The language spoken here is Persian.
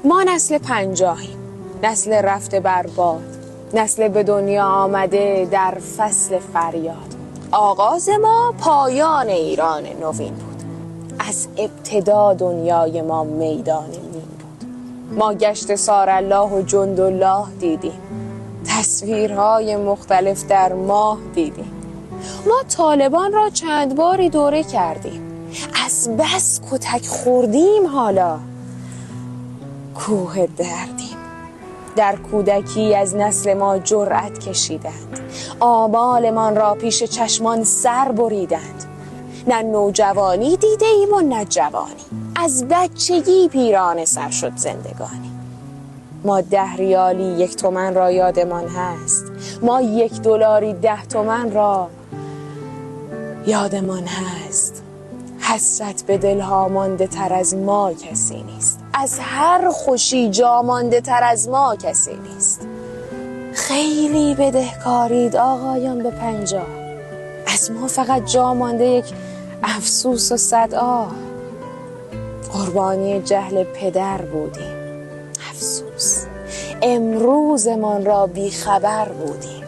ما نسل 50، نسل رفته بر باد، نسل به دنیا آمده در فصل فریاد. آغاز ما پایان ایران نوین بود. از ابتدا دنیای ما میدان نیم بود. ما گشت سارالله و جندالله دیدیم، تصویرهای مختلف در ماه دیدیم. ما طالبان را چند باری دوره کردیم، از بس کتک خوردیم حالا کوه دردیم. در کودکی از نسل ما جرأت کشیدند، آمالمان را پیش چشمان سر بریدند. نه نوجوانی دیده ایم و نه جوانی، از بچگی پیرانه سر شد زندگانی. ما 10 ریالی 1 تومن را یادمان هست، ما 1 دلاری 10 تومن را یادمان هست. حسرت به دلها مانده تر از ما کسی نیست، از هر خوشی جا مانده تر از ما کسی نیست. خیلی بدهکارید آقایان به 50، از ما فقط جا مانده 1 افسوس و 100 آه. قربانی جهل پدر بودیم، افسوس امروزمان را بیخبر بودیم.